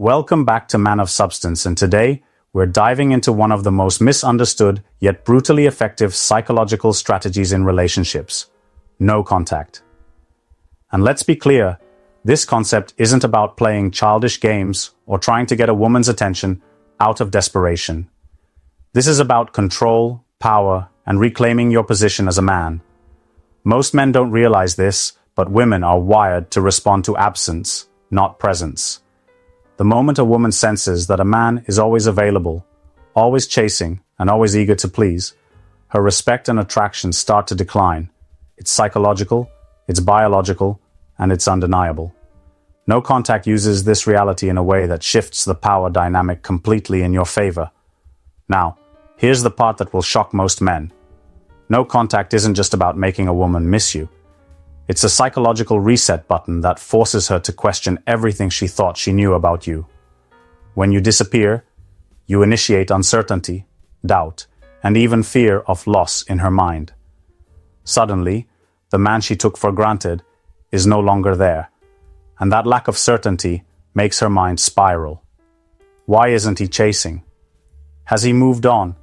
Welcome back to Man of Substance, and today we're diving into one of the most misunderstood yet brutally effective psychological strategies in relationships: no contact. And let's be clear, this concept isn't about playing childish games or trying to get a woman's attention out of desperation. This is about control, power, and reclaiming your position as a man. Most men don't realize this, but women are wired to respond to absence, not presence. The moment a woman senses that a man is always available, always chasing, and always eager to please, her respect and attraction start to decline. It's psychological, it's biological, and it's undeniable. No contact uses this reality in a way that shifts the power dynamic completely in your favor. Now, here's the part that will shock most men. No contact isn't just about making a woman miss you. It's a psychological reset button that forces her to question everything she thought she knew about you. When you disappear, you initiate uncertainty, doubt, and even fear of loss in her mind. Suddenly, the man she took for granted is no longer there, and that lack of certainty makes her mind spiral. Why isn't he chasing? Has he moved on?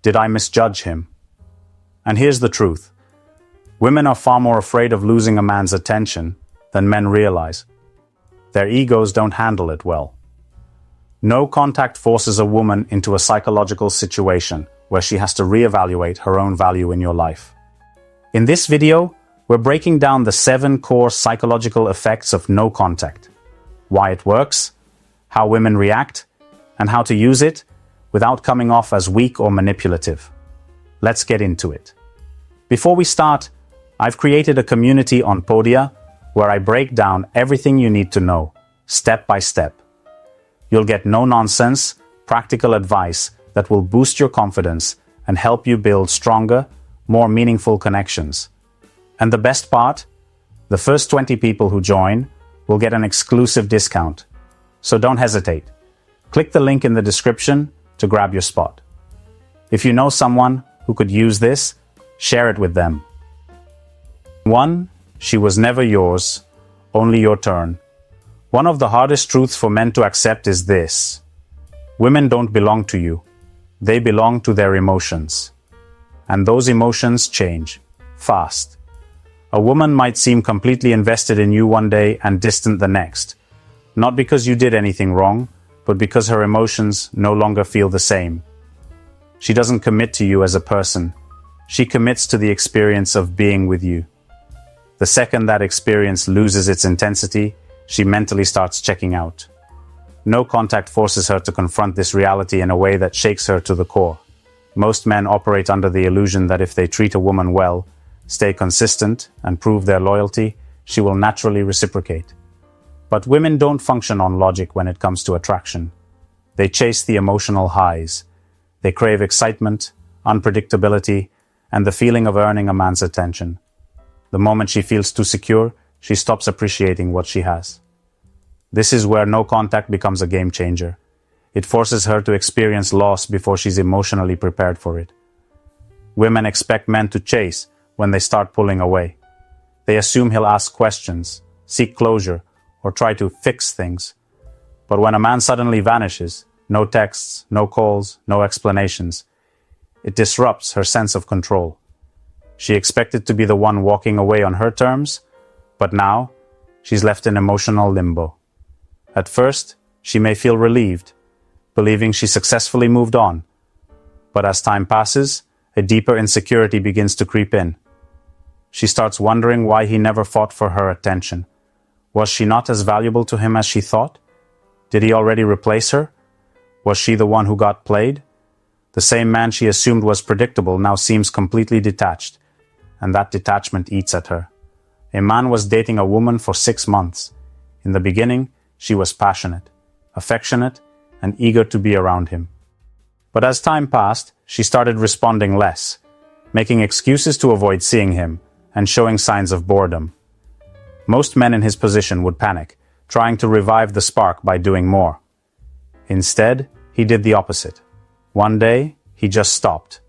Did I misjudge him? And here's the truth. Women are far more afraid of losing a man's attention than men realize. Their egos don't handle it well. No contact forces a woman into a psychological situation where she has to reevaluate her own value in your life. In this video, we're breaking down the 7 core psychological effects of no contact, why it works, how women react, and how to use it without coming off as weak or manipulative. Let's get into it. Before we start, I've created a community on Podia where I break down everything you need to know, step by step. You'll get no-nonsense, practical advice that will boost your confidence and help you build stronger, more meaningful connections. And the best part? The first 20 people who join will get an exclusive discount. So don't hesitate. Click the link in the description to grab your spot. If you know someone who could use this, share it with them. 1. She was never yours, only your turn. One of the hardest truths for men to accept is this: women don't belong to you. They belong to their emotions. And those emotions change, fast. A woman might seem completely invested in you one day and distant the next. Not because you did anything wrong, but because her emotions no longer feel the same. She doesn't commit to you as a person. She commits to the experience of being with you. The second that experience loses its intensity, she mentally starts checking out. No contact forces her to confront this reality in a way that shakes her to the core. Most men operate under the illusion that if they treat a woman well, stay consistent, and prove their loyalty, she will naturally reciprocate. But women don't function on logic when it comes to attraction. They chase the emotional highs. They crave excitement, unpredictability, and the feeling of earning a man's attention. The moment she feels too secure, she stops appreciating what she has. This is where no contact becomes a game changer. It forces her to experience loss before she's emotionally prepared for it. Women expect men to chase when they start pulling away. They assume he'll ask questions, seek closure, or try to fix things. But when a man suddenly vanishes, no texts, no calls, no explanations, it disrupts her sense of control. She expected to be the one walking away on her terms, but now she's left in emotional limbo. At first, she may feel relieved, believing she successfully moved on. But as time passes, a deeper insecurity begins to creep in. She starts wondering why he never fought for her attention. Was she not as valuable to him as she thought? Did he already replace her? Was she the one who got played? The same man she assumed was predictable now seems completely detached, and that detachment eats at her. A man was dating a woman for 6 months. In the beginning, she was passionate, affectionate, and eager to be around him. But as time passed, she started responding less, making excuses to avoid seeing him, and showing signs of boredom. Most men in his position would panic, trying to revive the spark by doing more. Instead, he did the opposite. One day, he just stopped.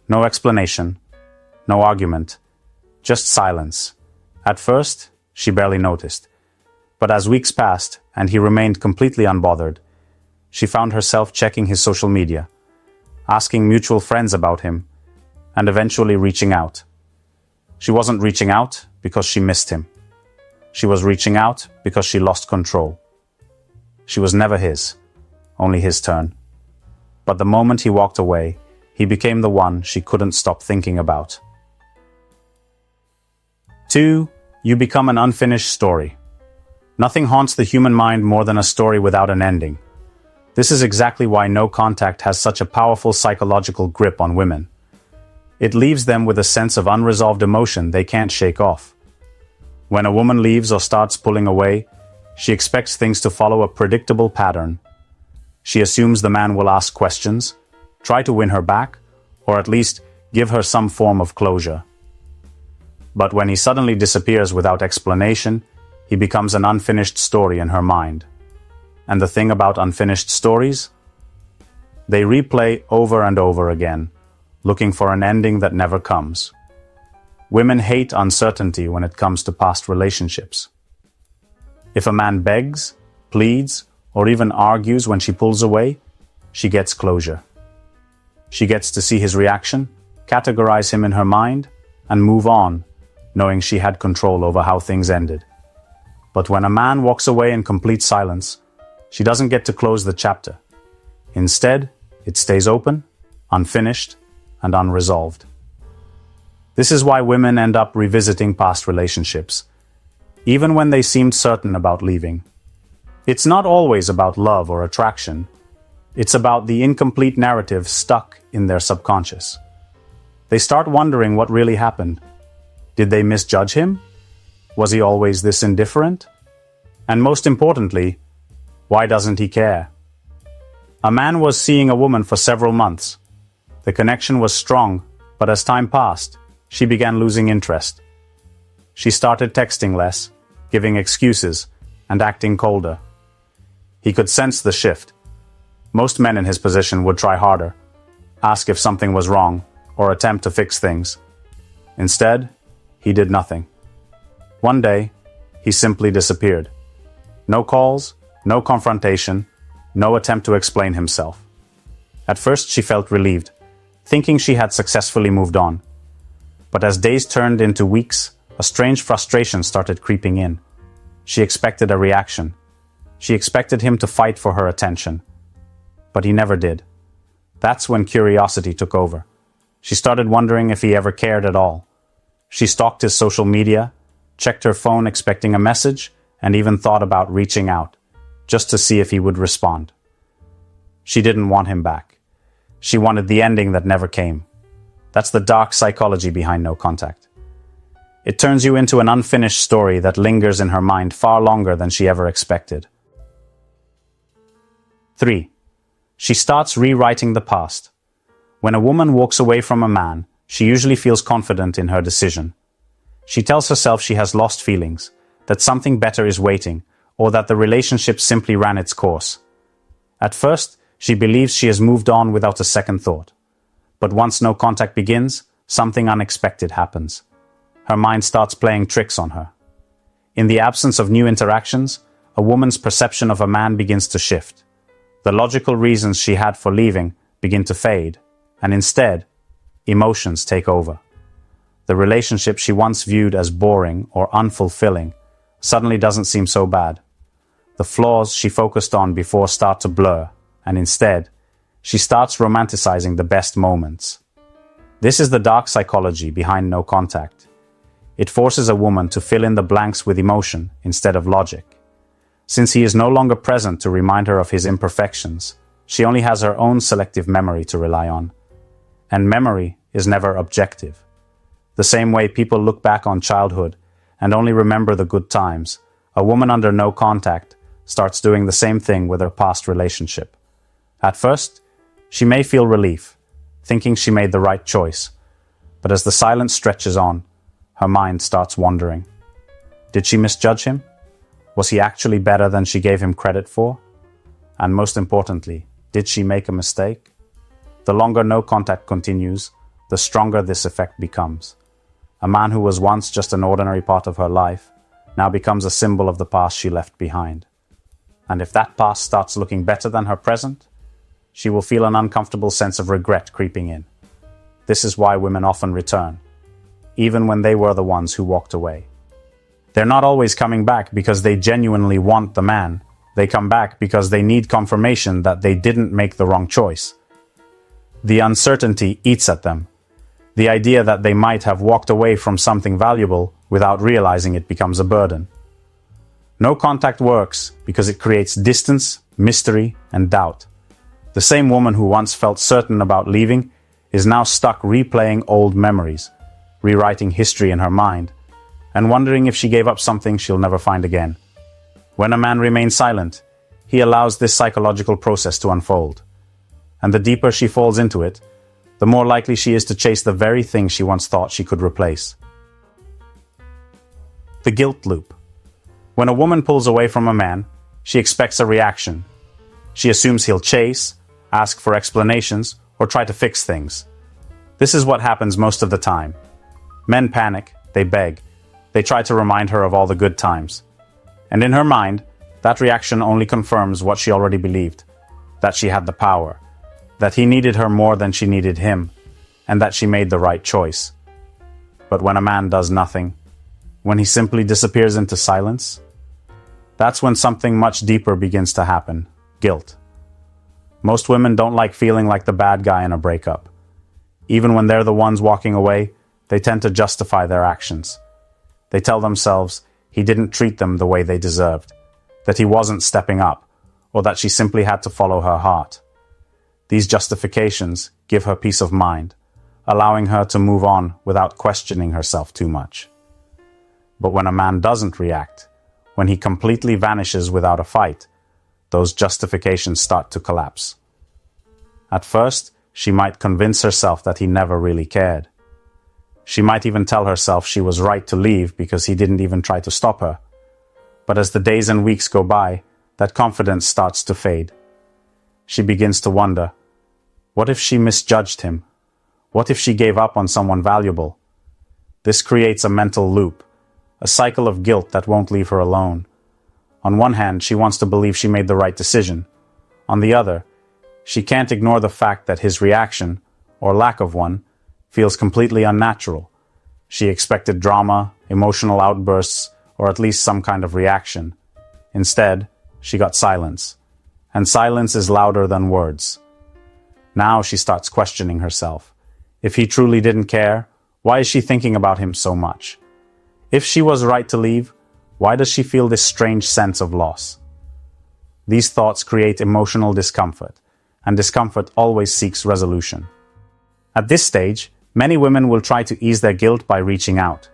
No explanation, no argument, just silence. At first, she barely noticed. But as weeks passed and he remained completely unbothered. She found herself checking his social media, asking mutual friends about him, and eventually reaching out. She wasn't reaching out because she missed him. She was reaching out because she lost control. She was never his, only his turn. But the moment he walked away, he became the one she couldn't stop thinking about. 2. You become an unfinished story. Nothing haunts the human mind more than a story without an ending. This is exactly why no contact has such a powerful psychological grip on women. It leaves them with a sense of unresolved emotion they can't shake off. When a woman leaves or starts pulling away, she expects things to follow a predictable pattern. She assumes the man will ask questions, try to win her back, or at least give her some form of closure. But when he suddenly disappears without explanation, he becomes an unfinished story in her mind. And the thing about unfinished stories? They replay over and over again, looking for an ending that never comes. Women hate uncertainty when it comes to past relationships. If a man begs, pleads, or even argues when she pulls away, she gets closure. She gets to see his reaction, categorize him in her mind, and move on, knowing she had control over how things ended. But when a man walks away in complete silence, she doesn't get to close the chapter. Instead, it stays open, unfinished, and unresolved. This is why women end up revisiting past relationships, even when they seemed certain about leaving. It's not always about love or attraction. It's about the incomplete narrative stuck in their subconscious. They start wondering what really happened. Did they misjudge him? Was he always this indifferent? And most importantly, why doesn't he care? A man was seeing a woman for several months. The connection was strong, but as time passed, she began losing interest. She started texting less, giving excuses, and acting colder. He could sense the shift. Most men in his position would try harder, ask if something was wrong, or attempt to fix things. Instead, he did nothing. One day, he simply disappeared. No calls, no confrontation, no attempt to explain himself. At first, she felt relieved, thinking she had successfully moved on. But as days turned into weeks, a strange frustration started creeping in. She expected a reaction. She expected him to fight for her attention. But he never did. That's when curiosity took over. She started wondering if he ever cared at all. She stalked his social media, checked her phone expecting a message, and even thought about reaching out, just to see if he would respond. She didn't want him back. She wanted the ending that never came. That's the dark psychology behind no contact. It turns you into an unfinished story that lingers in her mind far longer than she ever expected. 3. She starts rewriting the past. When a woman walks away from a man, she usually feels confident in her decision. She tells herself she has lost feelings, that something better is waiting, or that the relationship simply ran its course. At first, she believes she has moved on without a second thought. But once no contact begins, something unexpected happens. Her mind starts playing tricks on her. In the absence of new interactions, a woman's perception of a man begins to shift. The logical reasons she had for leaving begin to fade, and instead, emotions take over. The relationship she once viewed as boring or unfulfilling suddenly doesn't seem so bad. The flaws she focused on before start to blur, and instead, she starts romanticizing the best moments. This is the dark psychology behind no contact. It forces a woman to fill in the blanks with emotion instead of logic. Since he is no longer present to remind her of his imperfections, she only has her own selective memory to rely on. And memory is never objective. The same way people look back on childhood and only remember the good times, a woman under no contact starts doing the same thing with her past relationship. At first, she may feel relief, thinking she made the right choice. But as the silence stretches on, her mind starts wandering. Did she misjudge him? Was he actually better than she gave him credit for? And most importantly, did she make a mistake? The longer no contact continues, the stronger this effect becomes. A man who was once just an ordinary part of her life now becomes a symbol of the past she left behind. And if that past starts looking better than her present, she will feel an uncomfortable sense of regret creeping in. This is why women often return, even when they were the ones who walked away. They're not always coming back because they genuinely want the man. They come back because they need confirmation that they didn't make the wrong choice. The uncertainty eats at them. The idea that they might have walked away from something valuable without realizing it becomes a burden. No contact works because it creates distance, mystery, and doubt. The same woman who once felt certain about leaving is now stuck replaying old memories, rewriting history in her mind, and wondering if she gave up something she'll never find again. When a man remains silent, he allows this psychological process to unfold. And the deeper she falls into it, the more likely she is to chase the very thing she once thought she could replace. The guilt loop. When a woman pulls away from a man, she expects a reaction. She assumes he'll chase, ask for explanations, or try to fix things. This is what happens most of the time. Men panic, they beg, they try to remind her of all the good times. And in her mind, that reaction only confirms what she already believed, that she had the power, that he needed her more than she needed him, and that she made the right choice. But when a man does nothing, when he simply disappears into silence, that's when something much deeper begins to happen: guilt. Most women don't like feeling like the bad guy in a breakup. Even when they're the ones walking away, they tend to justify their actions. They tell themselves he didn't treat them the way they deserved, that he wasn't stepping up, or that she simply had to follow her heart. These justifications give her peace of mind, allowing her to move on without questioning herself too much. But when a man doesn't react, when he completely vanishes without a fight, those justifications start to collapse. At first, she might convince herself that he never really cared. She might even tell herself she was right to leave because he didn't even try to stop her. But as the days and weeks go by, that confidence starts to fade. She begins to wonder, what if she misjudged him? What if she gave up on someone valuable? This creates a mental loop, a cycle of guilt that won't leave her alone. On one hand, she wants to believe she made the right decision. On the other, she can't ignore the fact that his reaction, or lack of one, feels completely unnatural. She expected drama, emotional outbursts, or at least some kind of reaction. Instead, she got silence. And silence is louder than words. Now she starts questioning herself. If he truly didn't care, why is she thinking about him so much? If she was right to leave, why does she feel this strange sense of loss? These thoughts create emotional discomfort, and discomfort always seeks resolution. At this stage, many women will try to ease their guilt by reaching out.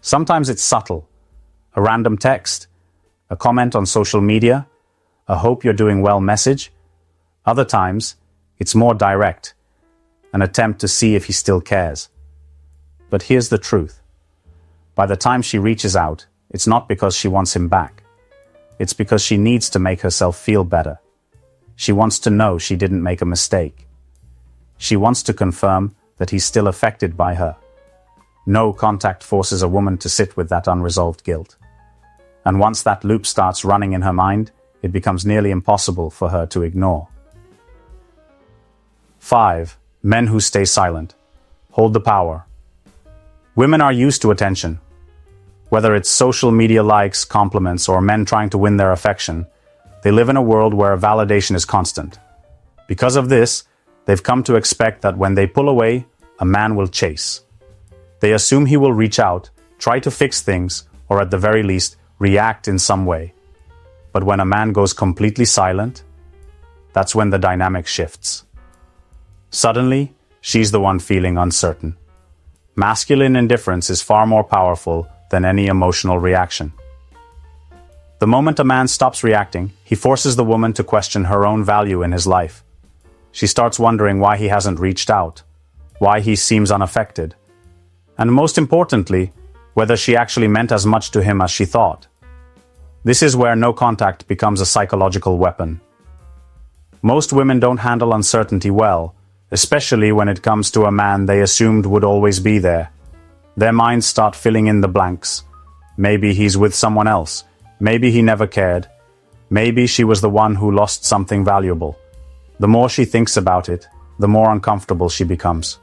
Sometimes it's subtle. A random text, a comment on social media, a "hope you're doing well" message. Other times, it's more direct, an attempt to see if he still cares. But here's the truth. By the time she reaches out, it's not because she wants him back. It's because she needs to make herself feel better. She wants to know she didn't make a mistake. She wants to confirm that he's still affected by her. No contact forces a woman to sit with that unresolved guilt. And once that loop starts running in her mind, it becomes nearly impossible for her to ignore. 5. Men who stay silent. Hold the power. Women are used to attention. Whether it's social media likes, compliments, or men trying to win their affection, they live in a world where validation is constant. Because of this, they've come to expect that when they pull away, a man will chase. They assume he will reach out, try to fix things, or at the very least, react in some way. But when a man goes completely silent, that's when the dynamic shifts. Suddenly, she's the one feeling uncertain. Masculine indifference is far more powerful than any emotional reaction. The moment a man stops reacting, he forces the woman to question her own value in his life. She starts wondering why he hasn't reached out, why he seems unaffected, and most importantly, whether she actually meant as much to him as she thought. This is where no contact becomes a psychological weapon. Most women don't handle uncertainty well, especially when it comes to a man they assumed would always be there. Their minds start filling in the blanks. Maybe he's with someone else. Maybe he never cared. Maybe she was the one who lost something valuable. The more she thinks about it, the more uncomfortable she becomes.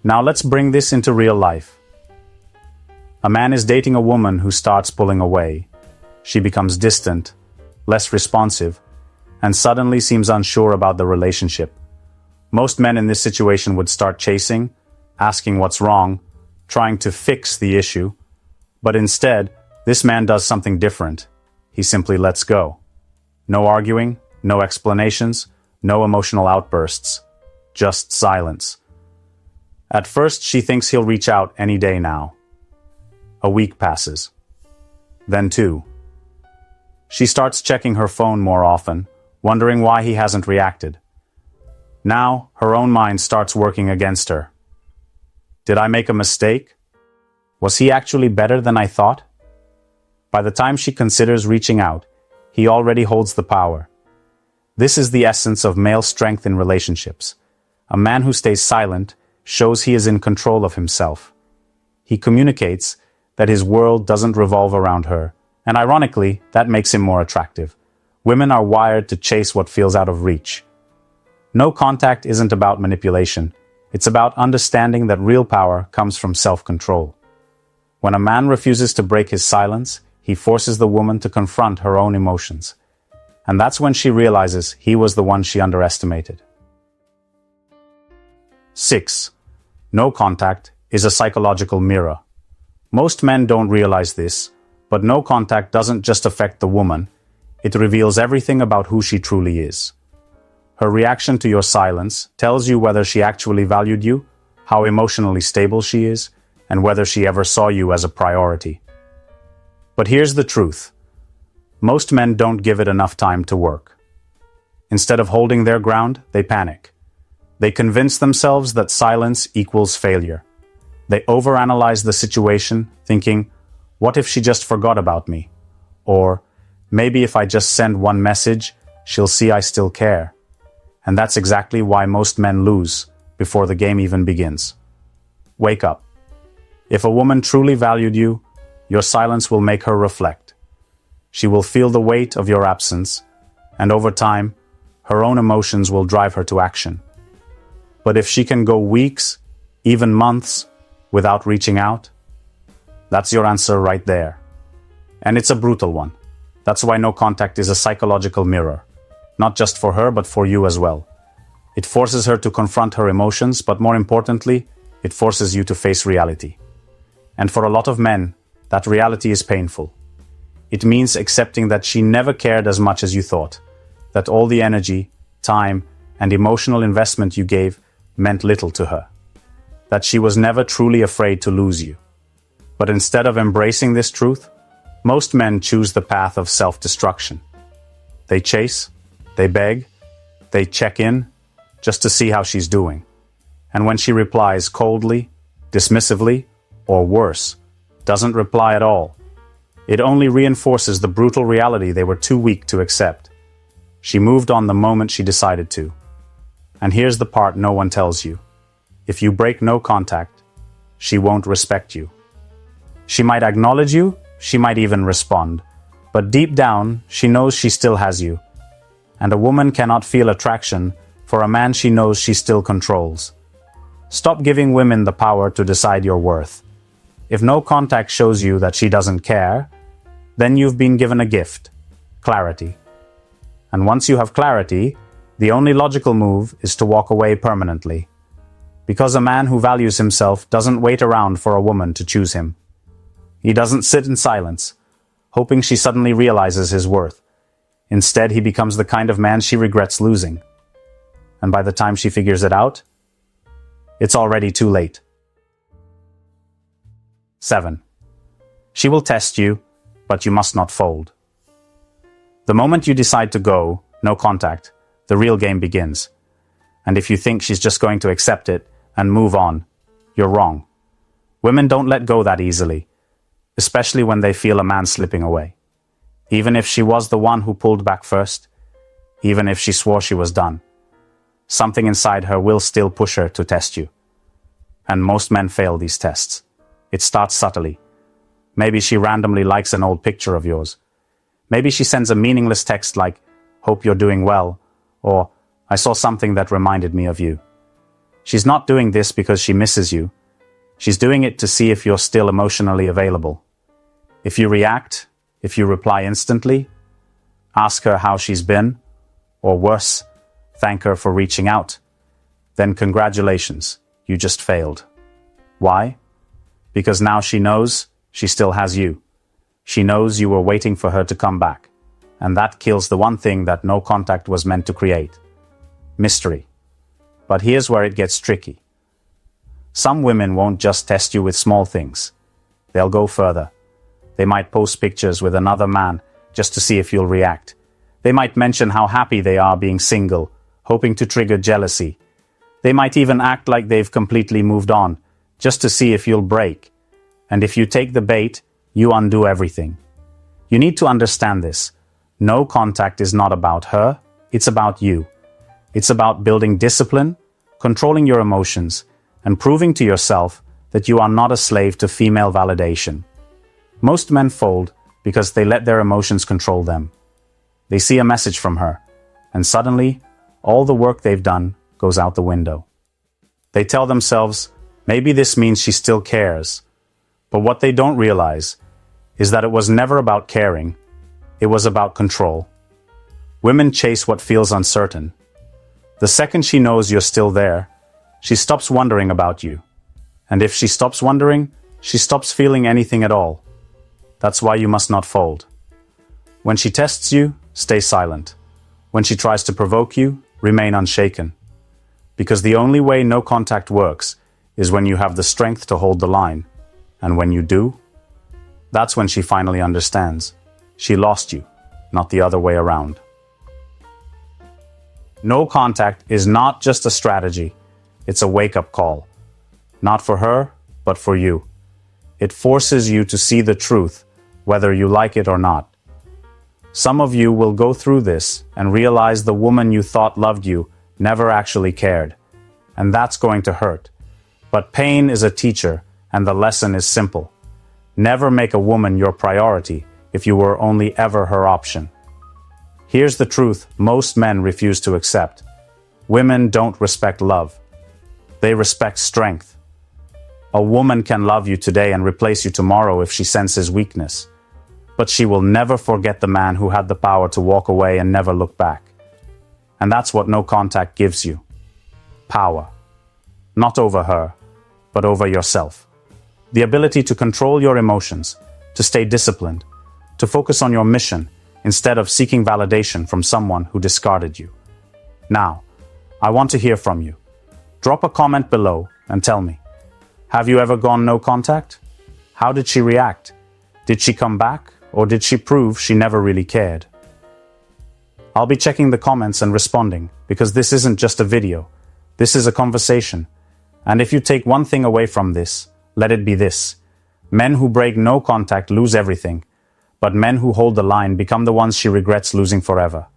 Now let's bring this into real life. A man is dating a woman who starts pulling away. She becomes distant, less responsive, and suddenly seems unsure about the relationship. Most men in this situation would start chasing, asking what's wrong, trying to fix the issue. But instead, this man does something different. He simply lets go. No arguing, no explanations, no emotional outbursts. Just silence. At first, she thinks he'll reach out any day now. A week passes. Then 2. She starts checking her phone more often, wondering why he hasn't reacted. Now, her own mind starts working against her. Did I make a mistake? Was he actually better than I thought? By the time she considers reaching out, he already holds the power. This is the essence of male strength in relationships. A man who stays silent shows he is in control of himself. He communicates that his world doesn't revolve around her, and ironically, that makes him more attractive. Women are wired to chase what feels out of reach. No contact isn't about manipulation. It's about understanding that real power comes from self-control. When a man refuses to break his silence, he forces the woman to confront her own emotions. And that's when she realizes he was the one she underestimated. 6. No contact is a psychological mirror. Most men don't realize this, but no contact doesn't just affect the woman. It reveals everything about who she truly is. Her reaction to your silence tells you whether she actually valued you, how emotionally stable she is, and whether she ever saw you as a priority. But here's the truth. Most men don't give it enough time to work. Instead of holding their ground, they panic. They convince themselves that silence equals failure. They overanalyze the situation, thinking, what if she just forgot about me? Or, maybe if I just send one message, she'll see I still care. And that's exactly why most men lose before the game even begins. Wake up. If a woman truly valued you, your silence will make her reflect. She will feel the weight of your absence, and over time, her own emotions will drive her to action. But if she can go weeks, even months, without reaching out, that's your answer right there. And it's a brutal one. That's why no contact is a psychological mirror. Not just for her, but for you as well. It forces her to confront her emotions, but more importantly, it forces you to face reality. And for a lot of men, that reality is painful. It means accepting that she never cared as much as you thought, that all the energy, time, and emotional investment you gave meant little to her, that she was never truly afraid to lose you. But instead of embracing this truth, most men choose the path of self-destruction. They chase, they beg, they check in, just to see how she's doing. And when she replies coldly, dismissively, or worse, doesn't reply at all, it only reinforces the brutal reality they were too weak to accept. She moved on the moment she decided to. And here's the part no one tells you. If you break no contact, she won't respect you. She might acknowledge you, she might even respond, but deep down, she knows she still has you. And a woman cannot feel attraction for a man she knows she still controls. Stop giving women the power to decide your worth. If no contact shows you that she doesn't care, then you've been given a gift: clarity. And once you have clarity, the only logical move is to walk away permanently. Because a man who values himself doesn't wait around for a woman to choose him. He doesn't sit in silence, hoping she suddenly realizes his worth. Instead, he becomes the kind of man she regrets losing. And by the time she figures it out, it's already too late. 7. She will test you, but you must not fold. The moment you decide to go, no contact, the real game begins. And if you think she's just going to accept it and move on, you're wrong. Women don't let go that easily, especially when they feel a man slipping away. Even if she was the one who pulled back first, even if she swore she was done, something inside her will still push her to test you. And most men fail these tests. It starts subtly. Maybe she randomly likes an old picture of yours. Maybe she sends a meaningless text like, "Hope you're doing well," or "I saw something that reminded me of you." She's not doing this because she misses you. She's doing it to see if you're still emotionally available. If you react, if you reply instantly, ask her how she's been, or worse, thank her for reaching out, then congratulations, you just failed. Why? Because now she knows she still has you. She knows you were waiting for her to come back, and that kills the one thing that no contact was meant to create: mystery. But here's where it gets tricky. Some women won't just test you with small things. They'll go further. They might post pictures with another man just to see if you'll react. They might mention how happy they are being single, hoping to trigger jealousy. They might even act like they've completely moved on, just to see if you'll break. And if you take the bait, you undo everything. You need to understand this. No contact is not about her, it's about you. It's about building discipline, controlling your emotions, and proving to yourself that you are not a slave to female validation. Most men fold because they let their emotions control them. They see a message from her, and suddenly, all the work they've done goes out the window. They tell themselves, maybe this means she still cares. But what they don't realize is that it was never about caring, it was about control. Women chase what feels uncertain. The second she knows you're still there, she stops wondering about you. And if she stops wondering, she stops feeling anything at all. That's why you must not fold. When she tests you, stay silent. When she tries to provoke you, remain unshaken. Because the only way no contact works is when you have the strength to hold the line. And when you do, that's when she finally understands. She lost you, not the other way around. No contact is not just a strategy, it's a wake-up call. Not for her, but for you. It forces you to see the truth, whether you like it or not. Some of you will go through this and realize the woman you thought loved you never actually cared. And that's going to hurt. But pain is a teacher, and the lesson is simple. Never make a woman your priority if you were only ever her option. Here's the truth most men refuse to accept. Women don't respect love. They respect strength. A woman can love you today and replace you tomorrow if she senses weakness. But she will never forget the man who had the power to walk away and never look back. And that's what no contact gives you. Power. Not over her, but over yourself. The ability to control your emotions, to stay disciplined, to focus on your mission instead of seeking validation from someone who discarded you. Now, I want to hear from you. Drop a comment below and tell me, have you ever gone no contact? How did she react? Did she come back, or did she prove she never really cared? I'll be checking the comments and responding, because this isn't just a video. This is a conversation. And if you take one thing away from this, let it be this. Men who break no contact lose everything, but men who hold the line become the ones she regrets losing forever.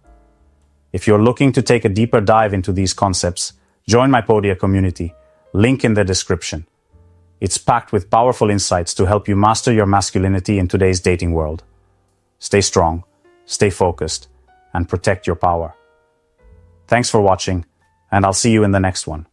If you're looking to take a deeper dive into these concepts, join my Podia community, link in the description. It's packed with powerful insights to help you master your masculinity in today's dating world. Stay strong, stay focused, and protect your power. Thanks for watching, and I'll see you in the next one.